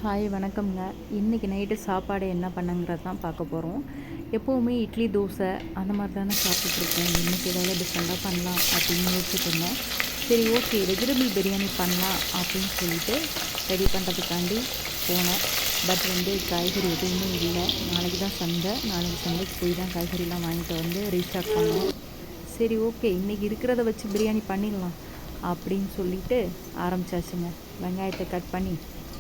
Hi வணக்கம்ங்க. இன்றைக்கி night சாப்பாடு என்ன பண்ணங்கிறது தான் பார்க்க போகிறோம். எப்போவுமே இட்லி தோசை அந்த மாதிரி தானே சாப்பிட்டுருக்கேன். இன்றைக்கி ஏதாவது டிஃப்ரெண்ட்டாக பண்ணலாம் அப்படின்னு யோசிச்சுட்டு இருந்தேன். சரி ஓகே வெஜிடபிள் பிரியாணி பண்ணலாம் அப்படின்னு சொல்லிட்டு ரெடி பண்ணுறதுக்காண்டி போனேன். பட் காய்கறி எதுவுமே இல்லை. நாளைக்கு தான் சந்தை. நாளைக்கு சந்தைக்கு போய் தான் காய்கறிலாம் வாங்கிட்டு வந்து ரீஸ்டார்ட் பண்ணோம். சரி ஓகே இன்றைக்கி இருக்கிறத வச்சு பிரியாணி பண்ணிடலாம் அப்படின்னு சொல்லிட்டு ஆரம்பித்தாச்சுங்க. வெங்காயத்தை கட் பண்ணி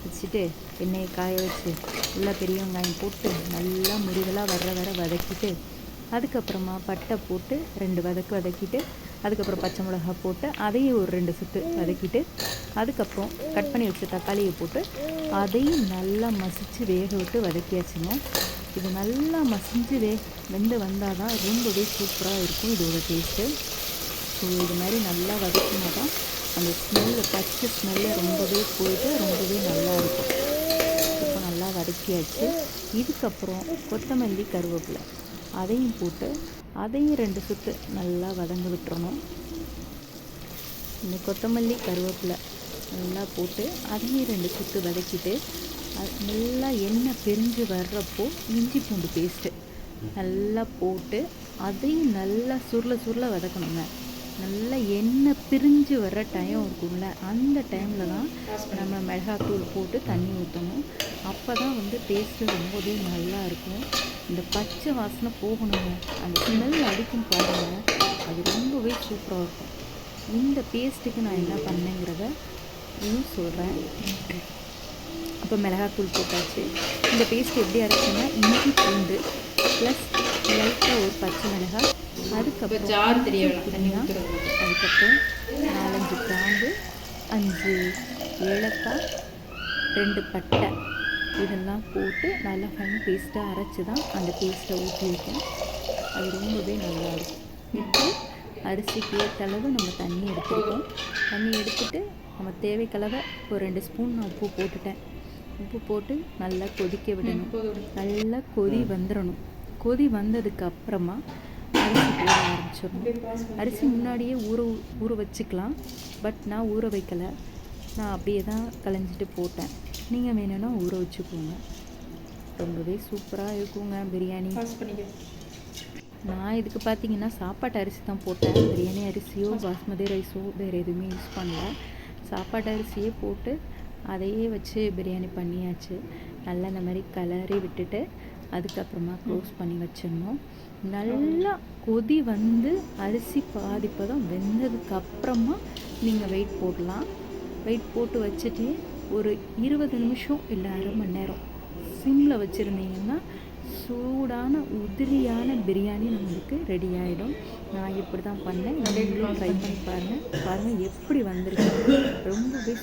வச்சுட்டு எண்ணெயை காய வச்சு நல்லா பெரிய வெங்காயம் போட்டு நல்லா முருகலாக வர வதக்கிட்டு அதுக்கப்புறமா பட்டை போட்டு 2 வதக்கிட்டு அதுக்கப்புறம் பச்சை மிளகா போட்டு அதையும் ஒரு 2 சுற்று வதக்கிட்டு அதுக்கப்புறம் கட் பண்ணி வச்ச தக்காளியை போட்டு அதையும் நல்லா மசித்து வேக விட்டு வதக்கியாச்சுங்க. இது நல்லா மசிஞ்சு வெந்து வந்தால் தான் ரொம்பவே சூப்பராக இருக்கும் இதோட டேஸ்ட்டு. ஸோ இது மாதிரி நல்லா வதக்கினா தான் அந்த ஸ்மெல்லு பச்சை ஸ்மெல்லு ரொம்பவே போயிட்டு ரொம்பவே நல்லாயிருக்கும். இப்போ நல்லா வதக்கியாச்சு. இதுக்கப்புறம் கொத்தமல்லி கருவேப்பிலை அதையும் போட்டு அதையும் 2 சுற்று நல்லா வதங்க விட்டுறணும். இந்த கொத்தமல்லி கருவேப்பிலை நல்லா போட்டு அதையும் 2 சுற்று வதக்கிட்டு நல்லா எண்ணெய் பிரிஞ்சு வர்றப்போ இஞ்சி பூண்டு பேஸ்ட்டு நல்லா போட்டு அதையும் நல்லா சுருள வதக்கணுங்க. நல்லா எண்ணெய் பிரிஞ்சு வர்ற டைம் இருக்கும்ல, அந்த டைமில் தான் நம்ம மிளகாத்தூள் போட்டு தண்ணி ஊற்றணும். அப்போ தான் டேஸ்ட்டு ரொம்பவே நல்லா இருக்கும். இந்த பச்சை வாசனை போகணுங்க. அந்த ஸ்மெல் அடிக்கும் பாருங்கள், அது ரொம்பவே சூப்பராக இருக்கும். இந்த பேஸ்ட்டுக்கு நான் என்ன பண்ணேங்கிறத இன்னும் சொல்கிறேன். அப்போ மிளகாத்தூள் போட்டாச்சு. இந்த பேஸ்ட் எப்படி அரைச்சுன்னா இஞ்சி பூண்டு ப்ளஸ் லைட்டாக ஒரு பச்சை மிளகாய், அதுக்கப்புறம் அதுக்கப்புறம் 4-5 கிராம்பு, 5 ஏலக்காய், 2 பட்டை இதெல்லாம் போட்டு நல்லா ஃபைன் பேஸ்ட்டாக அரைச்சி தான் அந்த பேஸ்ட்டை ஊற்றி வைக்கணும். அது ரொம்பவே நல்லாயிருக்கும். இப்போ அரிசிக்கு ஏற்றளவு நம்ம தண்ணி எடுத்துருக்கோம். தண்ணி எடுத்துகிட்டு நம்ம தேவைக்களவை ஒரு 2 ஸ்பூன் நான் உப்பு போட்டுட்டேன். உப்பு போட்டு நல்லா கொதிக்க விடணும். நல்லா கொதி வந்துடணும். கொதி வந்ததுக்கு அப்புறமா அரிசி போட ஆரம்பிச்சிடணும். அரிசி முன்னாடியே ஊற வச்சுக்கலாம். பட் நான் ஊற வைக்கலை, நான் அப்படியே தான் களைஞ்சிட்டு போட்டேன். நீங்கள் வேணும்னா ஊற வச்சுக்கோங்க. ரொம்பவே சூப்பராக இருக்குங்க பிரியாணி. நான் இதுக்கு பார்த்தீங்கன்னா சாப்பாட்டு அரிசி தான் போட்டேன். பிரியாணி அரிசியோ பாஸ்மதி ரைஸோ வேறு எதுவுமே யூஸ் பண்ணல. சாப்பாட்டு அரிசியே போட்டு அதையே வச்சு பிரியாணி பண்ணியாச்சு. நல்லா இந்த மாதிரி கலரி விட்டுட்டு அதுக்கப்புறமா க்ளோஸ் பண்ணி வச்சிடணும். நல்லா கொதி வந்து அரிசி பாதிப்பதம் வெந்ததுக்கப்புறமா நீங்கள் வெயிட் போடலாம். வெயிட் போட்டு வச்சுட்டு ஒரு 20 நிமிஷம் இல்லை அரை மணி நேரம் சிம்மில் வச்சுருந்தீங்கன்னா சூடான உதிரியான பிரியாணி நம்மளுக்கு ரெடி ஆகிடும். நான் இப்படி தான் பண்ணேன். நீங்களும் ட்ரை பண்ணி பாருங்கள் எப்படி வந்துருக்கு. ரொம்பவே